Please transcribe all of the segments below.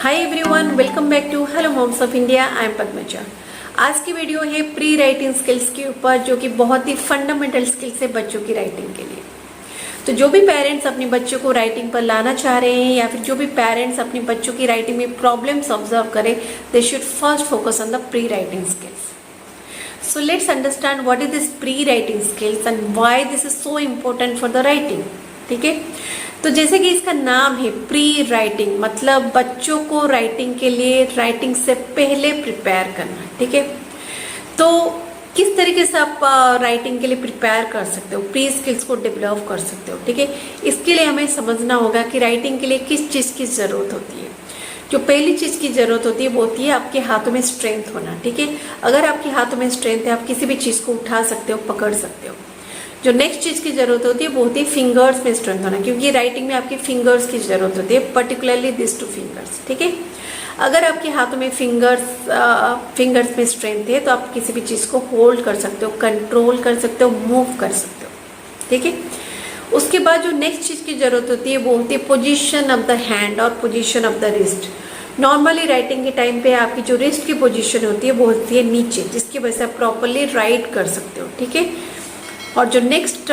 Hi everyone, welcome back to hello moms of India. I am Padmaja. आज की video है pre writing skills के ऊपर, जो कि बहुत ही फंडामेंटल स्किल्स है बच्चों की राइटिंग के लिए। तो जो भी पेरेंट्स अपने बच्चों को राइटिंग पर लाना चाह रहे हैं या फिर जो भी पेरेंट्स अपने बच्चों की राइटिंग में प्रॉब्लम्स ऑब्जर्व करें, they should first focus on the pre writing skills. So let's understand what is this pre-writing skills and why this is so important for the writing। ठीक है, तो जैसे कि इसका नाम है प्री राइटिंग, मतलब बच्चों को राइटिंग के लिए राइटिंग से पहले प्रिपेयर करना। ठीक है, तो किस तरीके से आप राइटिंग के लिए प्रिपेयर कर सकते हो, प्री स्किल्स को डेवलप कर सकते हो। ठीक है, इसके लिए हमें समझना होगा कि राइटिंग के लिए किस चीज़ की ज़रूरत होती है। जो पहली चीज़ की ज़रूरत होती है वो होती है आपके हाथों में स्ट्रेंथ होना। ठीक है, अगर आपके हाथों में स्ट्रेंथ है, आप किसी भी चीज़ को उठा सकते हो, पकड़ सकते हो। जो नेक्स्ट चीज़ की ज़रूरत होती है वो होती है फिंगर्स में स्ट्रेंथ होना, क्योंकि राइटिंग में आपकी फिंगर्स की ज़रूरत होती है, पर्टिकुलरली दिस टू फिंगर्स। ठीक है, अगर आपके हाथों में फिंगर्स में स्ट्रेंथ है तो आप किसी भी चीज़ को होल्ड कर सकते हो, कंट्रोल कर सकते हो, मूव कर सकते हो। ठीक है, उसके बाद जो नेक्स्ट चीज़ की ज़रूरत होती है वो होती है पोजीशन ऑफ द हैंड और position of the wrist. Normally writing के टाइम पे आपकी जो रिस्ट की पोजीशन होती है वो होती है नीचे, जिसकी वजह से आप प्रॉपरली राइट कर सकते हो। ठीक है, और जो नेक्स्ट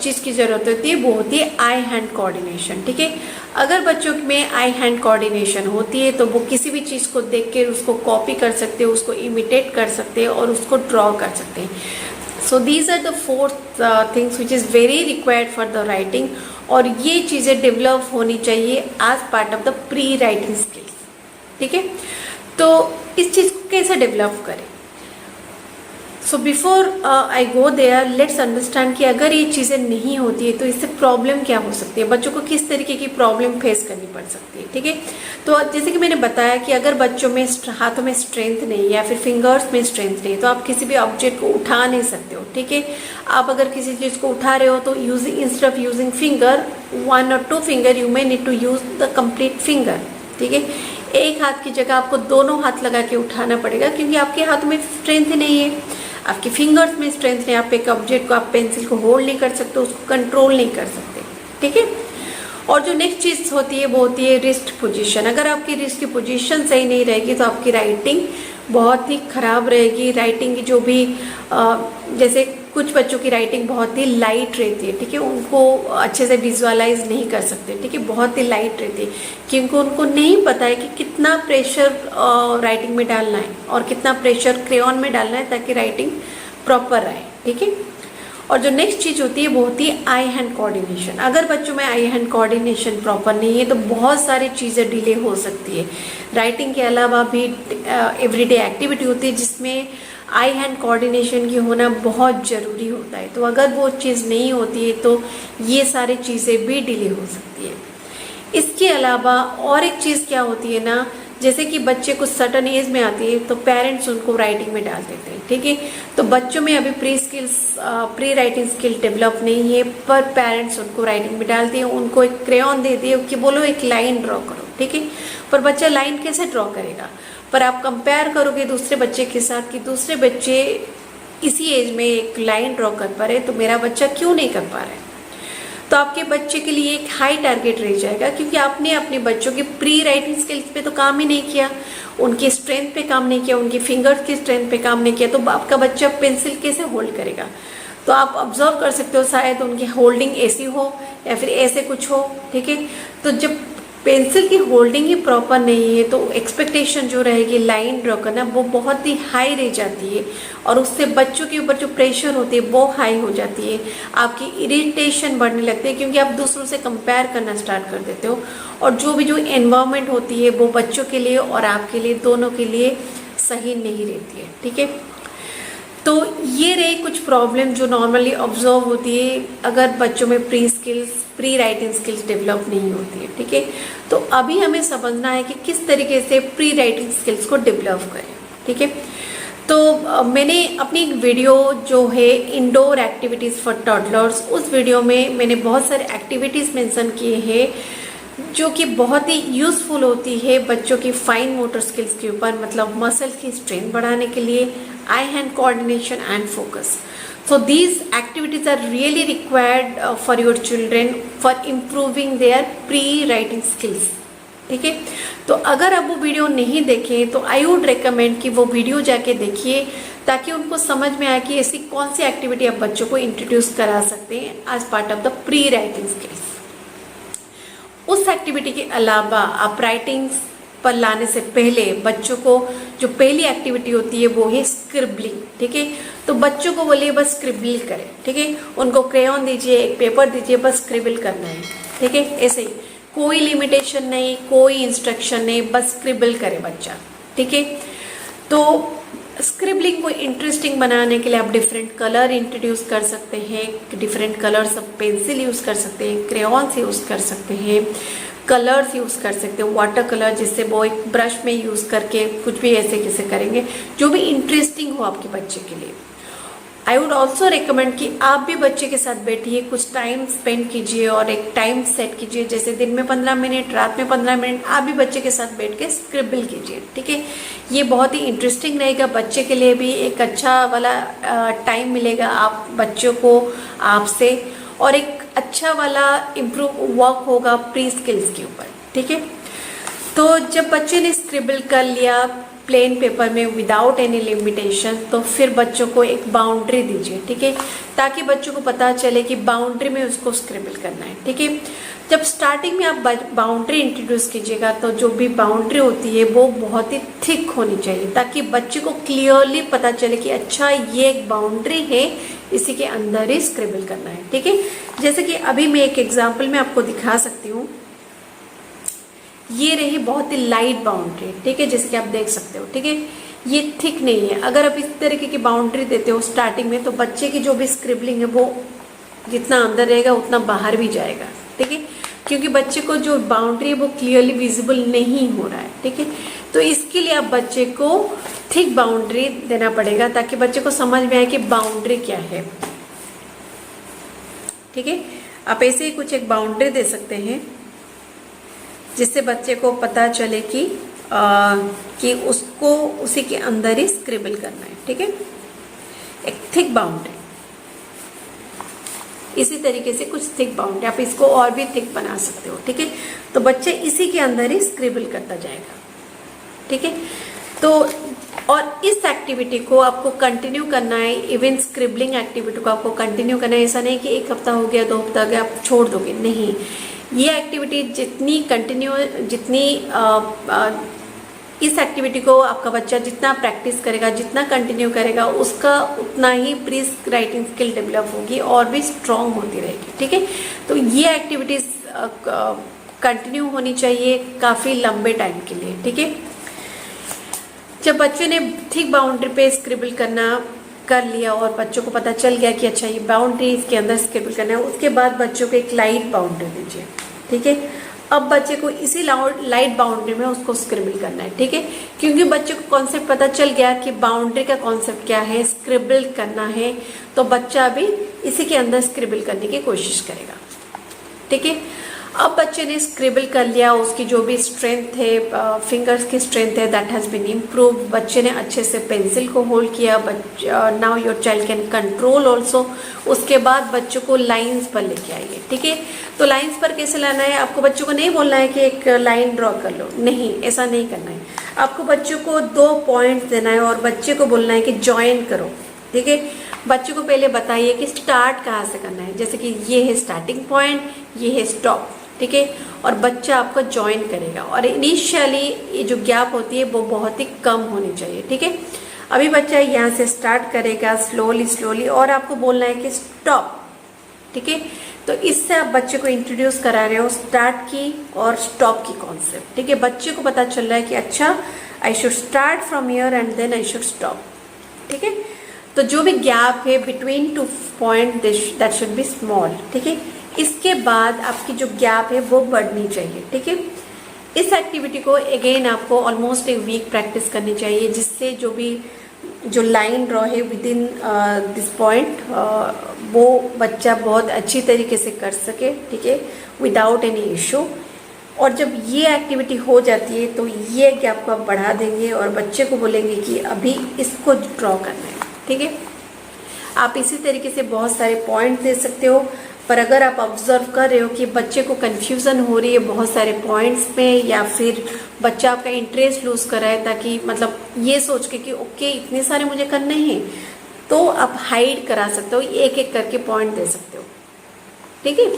चीज़ की ज़रूरत होती है वो होती है आई हैंड कोऑर्डिनेशन। ठीक है, अगर बच्चों में आई हैंड कोऑर्डिनेशन होती है तो वो किसी भी चीज़ को देख के उसको कॉपी कर सकते हो, उसको इमिटेट कर सकते हैं और उसको ड्रॉ कर सकते हैं। So these are the fourth things which is very required for the writing, और ये चीज़ें डेवलप होनी चाहिए as part of the pre writing skills. ठीक है, तो इस चीज़ को कैसे डेवलप करें। So before I go there, let's understand कि अगर ये चीज़ें नहीं होती है तो इससे प्रॉब्लम क्या हो सकती है, बच्चों को किस तरीके की प्रॉब्लम फेस करनी पड़ सकती है। ठीक है, तो जैसे कि मैंने बताया कि अगर बच्चों में हाथों में स्ट्रेंथ नहीं या फिर फिंगर्स में स्ट्रेंथ नहीं, तो आप किसी भी ऑब्जेक्ट को उठा नहीं सकते हो। ठीक है, आप अगर किसी चीज़ को उठा रहे हो तो instead of using finger 1 or 2 finger, you may need to use the complete finger. ठीक है, एक हाथ की जगह आपको दोनों हाथ लगा के उठाना पड़ेगा, क्योंकि आपके हाथ में स्ट्रेंथ नहीं है, आपके फिंगर्स में स्ट्रेंथ नहीं। आप एक ऑब्जेक्ट को, आप पेंसिल को होल्ड नहीं कर सकते, उसको कंट्रोल नहीं कर सकते। ठीक है, और जो नेक्स्ट चीज़ होती है वो होती है रिस्ट पोजीशन। अगर आपकी रिस्ट की पोजीशन सही नहीं रहेगी तो आपकी राइटिंग बहुत ही ख़राब रहेगी। राइटिंग की जो भी जैसे कुछ बच्चों की राइटिंग बहुत ही लाइट रहती है। ठीक है, उनको अच्छे से विजुअलाइज नहीं कर सकते। ठीक है, बहुत ही लाइट रहती है, क्योंकि उनको नहीं पता है कि कितना प्रेशर राइटिंग में डालना है और कितना प्रेशर क्रेयॉन में डालना है ताकि राइटिंग प्रॉपर आए। ठीक है, और जो नेक्स्ट चीज़ होती है वो होती है आई हैंड कोऑर्डिनेशन। अगर बच्चों में आई हैंड कोऑर्डिनेशन प्रॉपर नहीं है तो बहुत सारी चीज़ें डिले हो सकती है। राइटिंग के अलावा भी एवरीडे एक्टिविटी होती है जिसमें आई हैंड कोऑर्डिनेशन की होना बहुत ज़रूरी होता है। तो अगर वो चीज़ नहीं होती है तो ये सारी चीज़ें भी डिले हो सकती है। इसके अलावा और एक चीज़ क्या होती है ना, जैसे कि बच्चे कुछ सर्टन एज में आती है तो पेरेंट्स उनको राइटिंग में डाल देते हैं। ठीक है, तो बच्चों में अभी प्री राइटिंग स्किल डेवलप नहीं है, पर पेरेंट्स उनको राइटिंग में डालते हैं, उनको एक क्रेयॉन दे दिए कि बोलो एक लाइन ड्रॉ करो। ठीक है, पर बच्चा लाइन कैसे ड्रॉ करेगा। पर आप कंपेयर करोगे दूसरे बच्चे के साथ कि दूसरे बच्चे इसी एज में एक लाइन ड्रॉ कर पा रहे, तो मेरा बच्चा क्यों नहीं कर पा रहा है। तो आपके बच्चे के लिए एक हाई टारगेट रह जाएगा, क्योंकि आपने अपने बच्चों की प्री राइटिंग स्किल्स पे तो काम ही नहीं किया, उनकी स्ट्रेंथ पे काम नहीं किया, उनकी फिंगर्स की स्ट्रेंथ पे काम नहीं किया। तो आपका बच्चा पेंसिल कैसे होल्ड करेगा। तो आप ऑब्जर्व कर सकते हो, शायद उनकी होल्डिंग ऐसी हो या फिर ऐसे कुछ हो। ठीक है, तो जब पेंसिल की होल्डिंग ही प्रॉपर नहीं है तो एक्सपेक्टेशन जो रहेगी लाइन ड्रॉ करना वो बहुत ही हाई रह जाती है, और उससे बच्चों के ऊपर जो प्रेशर होती है वो हाई हो जाती है। आपकी इरिटेशन बढ़ने लगती है, क्योंकि आप दूसरों से कंपेयर करना स्टार्ट कर देते हो, और जो एनवायरनमेंट होती है वो बच्चों के लिए और आपके लिए, दोनों के लिए सही नहीं रहती है। ठीक है, तो ये रही कुछ प्रॉब्लम जो नॉर्मली ऑब्जर्व होती है अगर बच्चों में प्री राइटिंग स्किल्स डेवलप नहीं होती है। ठीक है, तो अभी हमें समझना है कि किस तरीके से प्री राइटिंग स्किल्स को डेवलप करें। ठीक है, तो मैंने अपनी एक वीडियो जो है इंडोर एक्टिविटीज़ फॉर टॉडलर्स, उस वीडियो में मैंने बहुत सारे एक्टिविटीज़ मेंशन किए हैं जो कि बहुत ही यूज़फुल होती है बच्चों की फाइन मोटर स्किल्स के ऊपर, मतलब मसल की स्ट्रेंथ बढ़ाने के लिए, eye hand coordination and focus. So these activities are really required for your children for improving their pre-writing skills. ठीक है। तो अगर आप वो वीडियो नहीं देखें तो आई वुड रिकमेंड कि वो वीडियो जाके देखिए, ताकि उनको समझ में आए कि ऐसी कौन सी एक्टिविटी आप बच्चों को इंट्रोड्यूस करा सकते हैं as part of the pre writing skills. उस एक्टिविटी के अलावा आप राइटिंग पर लाने से पहले बच्चों को जो पहली एक्टिविटी होती है वो है स्क्रिबलिंग, ठीक है। तो बच्चों को बोलिए बस स्क्रिबल करें, ठीक है। उनको क्रेयॉन दीजिए, एक पेपर दीजिए, बस स्क्रिबल करना है, ठीक है। ऐसे ही कोई लिमिटेशन नहीं, कोई इंस्ट्रक्शन नहीं, बस स्क्रिबल करे बच्चा, ठीक है। तो स्क्रिबलिंग को इंटरेस्टिंग बनाने के लिए आप डिफरेंट कलर इंट्रोड्यूस कर सकते हैं, different colours of pencil use कर सकते हैं, क्रेयॉन्स यूज़ कर सकते हैं, कलर्स यूज़ कर सकते हैं, वाटर कलर, जिससे वो एक ब्रश में यूज़ करके कुछ भी ऐसे कैसे करेंगे जो भी इंटरेस्टिंग हो आपके बच्चे के लिए। आई वुड ऑल्सो रिकमेंड कि आप भी बच्चे के साथ बैठिए, कुछ टाइम स्पेंड कीजिए और एक टाइम सेट कीजिए, जैसे दिन में 15 मिनट, रात में 15 मिनट आप भी बच्चे के साथ बैठ के स्क्रिबल कीजिए, ठीक है। ये बहुत ही इंटरेस्टिंग रहेगा, बच्चे के लिए भी एक अच्छा वाला टाइम मिलेगा आप बच्चों को आपसे, और एक अच्छा वाला इम्प्रूव वर्क होगा प्री स्किल्स के ऊपर, ठीक है। तो जब बच्चे ने स्क्रिबल कर लिया प्लेन पेपर में विदाउट एनी लिमिटेशन, तो फिर बच्चों को एक बाउंड्री दीजिए, ठीक है, ताकि बच्चों को पता चले कि बाउंड्री में उसको स्क्रिबल करना है, ठीक है। जब स्टार्टिंग में आप बाउंड्री इंट्रोड्यूस कीजिएगा तो जो भी बाउंड्री होती है वो बहुत ही थिक होनी चाहिए, ताकि बच्चे को क्लियरली पता चले कि अच्छा ये एक बाउंड्री है, इसी के अंदर ही स्क्रिबल करना है, ठीक है। जैसे कि अभी मैं एक एग्जाम्पल में आपको दिखा सकती हूँ, ये रही बहुत ही लाइट बाउंड्री, ठीक है, जैसे कि आप देख सकते हो, ठीक है। ये थिक नहीं है। अगर आप इस तरीके की बाउंड्री देते हो स्टार्टिंग में तो बच्चे की जो भी स्क्रिबलिंग है वो जितना अंदर रहेगा उतना बाहर भी जाएगा, ठीक है, क्योंकि बच्चे को जो बाउंड्री है वो क्लियरली विजिबल नहीं हो रहा है, ठीक है। तो इसके लिए आप बच्चे को थिक बाउंड्री देना पड़ेगा, ताकि बच्चे को समझ में आए कि बाउंड्री क्या है, ठीक है। आप ऐसे ही कुछ एक बाउंड्री दे सकते हैं, जिससे बच्चे को पता चले कि उसको उसी के अंदर ही स्क्रिबल करना है, ठीक है। एक थिक बाउंड्री, इसी तरीके से कुछ थिक बाउंड्री, आप इसको और भी थिक बना सकते हो, ठीक है। तो बच्चे इसी के अंदर ही स्क्रिबल करता जाएगा, ठीक है। तो और इस एक्टिविटी को आपको कंटिन्यू करना है, इवन स्क्रिबलिंग एक्टिविटी को आपको कंटिन्यू करना है। ऐसा नहीं कि एक हफ्ता हो गया, 2 हफ्ता हो गया आप छोड़ दोगे, नहीं। ये एक्टिविटी जितनी इस एक्टिविटी को आपका बच्चा जितना प्रैक्टिस करेगा, जितना कंटिन्यू करेगा, उसका उतना ही प्री राइटिंग स्किल डेवलप होगी और भी स्ट्रांग होती रहेगी, ठीक है। तो ये एक्टिविटीज कंटिन्यू होनी चाहिए काफ़ी लंबे टाइम के लिए, ठीक है। जब बच्चे ने थिक बाउंड्री पे स्क्रिबल करना कर लिया और बच्चों को पता चल गया कि अच्छा ये बाउंड्री इसके अंदर स्क्रिबल करना है, उसके बाद बच्चों को एक लाइट बाउंड्री दीजिए, ठीक है। अब बच्चे को इसी लाइट बाउंड्री में उसको स्क्रिबल करना है, ठीक है, क्योंकि बच्चे को कॉन्सेप्ट पता चल गया कि बाउंड्री का कॉन्सेप्ट क्या है, स्क्रिबल करना है, तो बच्चा भी इसी के अंदर स्क्रिबल करने की कोशिश करेगा, ठीक है। अब बच्चे ने स्क्रिबल कर लिया, उसकी जो भी स्ट्रेंथ है, फिंगर्स की स्ट्रेंथ है, दैट हैज़ बीन इम्प्रूव। बच्चे ने अच्छे से पेंसिल को होल्ड किया, now your child can control also. उसके बाद बच्चों को लाइंस पर लेके आइए, ठीक है। तो लाइंस पर कैसे लाना है, आपको बच्चों को नहीं बोलना है कि एक लाइन ड्रॉ कर लो, नहीं, ऐसा नहीं करना है। आपको बच्चों को 2 पॉइंट देना है और बच्चे को बोलना है कि ज्वाइन करो, ठीक है। बच्चे को पहले बताइए कि स्टार्ट कहाँ से करना है, जैसे कि ये है स्टार्टिंग पॉइंट, ये है स्टॉप, ठीक है, और बच्चा आपको ज्वाइन करेगा। और इनिशियली ये जो गैप होती है वो बहुत ही कम होनी चाहिए, ठीक है। अभी बच्चा यहाँ से स्टार्ट करेगा स्लोली, और आपको बोलना है कि स्टॉप, ठीक है। तो इससे आप बच्चे को इंट्रोड्यूस करा रहे हो स्टार्ट की और स्टॉप की कॉन्सेप्ट, ठीक है। बच्चे को पता चल रहा है कि अच्छा I should start from here and then I should stop, ठीक है। तो जो भी गैप है between 2 point that should be small, ठीक है। इसके बाद आपकी जो गैप है वो बढ़नी चाहिए, ठीक है। इस एक्टिविटी को अगेन आपको ऑलमोस्ट एक वीक प्रैक्टिस करनी चाहिए, जिससे जो लाइन ड्रॉ है विद इन दिस पॉइंट वो बच्चा बहुत अच्छी तरीके से कर सके, ठीक है, विदाउट एनी इशू। और जब ये एक्टिविटी हो जाती है तो ये गैप को आप बढ़ा देंगे और बच्चे को बोलेंगे कि अभी इसको ड्रॉ करना है, ठीक है। आप इसी तरीके से बहुत सारे पॉइंट दे सकते हो। पर अगर आप ऑब्जर्व कर रहे हो कि बच्चे को कंफ्यूजन हो रही है बहुत सारे पॉइंट्स में, या फिर बच्चा आपका इंटरेस्ट लूज कर रहा है, ताकि मतलब ये सोच के कि ओके इतने सारे मुझे करने हैं, तो आप हाइड करा सकते हो, एक एक करके पॉइंट दे सकते हो। ठीक है,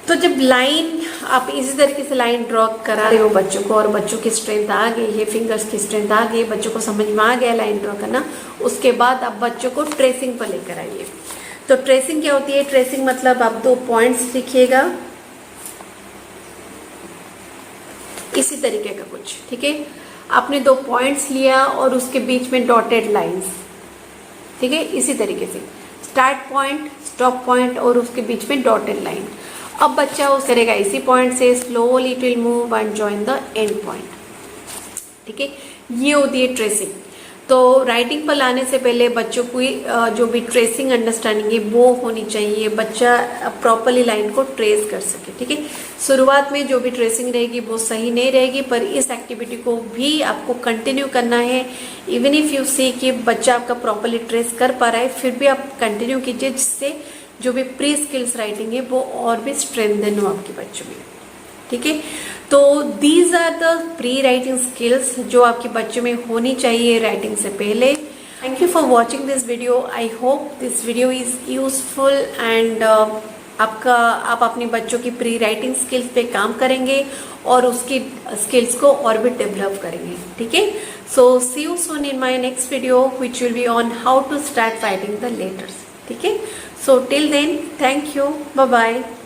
तो जब लाइन आप इसी तरीके से लाइन ड्रॉ करा रहे हो बच्चों को, और बच्चों की स्ट्रेंथ आ गई है, फिंगर्स की स्ट्रेंथ आ गई, बच्चों को समझ में आ गया लाइन ड्रॉ करना, उसके बाद आप बच्चों को ट्रेसिंग पर लेकर आइए। तो ट्रेसिंग क्या होती है? ट्रेसिंग मतलब आप 2 पॉइंट्स लिखिएगा इसी तरीके का कुछ। ठीक है, आपने 2 पॉइंट्स लिया और उसके बीच में डॉटेड लाइंस। ठीक है, इसी तरीके से स्टार्ट पॉइंट, स्टॉप पॉइंट और उसके बीच में डॉटेड लाइन। अब बच्चा उस करेगा इसी पॉइंट से, slowly it will move and join the end point. ठीक है, ये होती है ट्रेसिंग। तो राइटिंग पर लाने से पहले बच्चों को जो भी ट्रेसिंग अंडरस्टैंडिंग है वो होनी चाहिए, बच्चा प्रॉपरली लाइन को ट्रेस कर सके। ठीक है, शुरुआत में जो भी ट्रेसिंग रहेगी वो सही नहीं रहेगी, पर इस एक्टिविटी को भी आपको कंटिन्यू करना है। इवन इफ यू सी कि बच्चा आपका प्रॉपरली ट्रेस कर पा रहा है, फिर भी आप कंटिन्यू कीजिए, जिससे जो भी प्री स्किल्स राइटिंग है वो और भी स्ट्रेंथन हो आपके बच्चों में। ठीक है, तो these are the pre writing skills जो आपके बच्चों में होनी चाहिए राइटिंग से पहले। Thank you for watching this video. I hope this video is useful and आप अपने बच्चों की प्री राइटिंग स्किल्स पे काम करेंगे और उसकी स्किल्स को और भी डेवलप करेंगे। ठीक है, so see you soon in my next video which will be on how to start writing the letters. ठीक है, so till then, thank you, bye bye.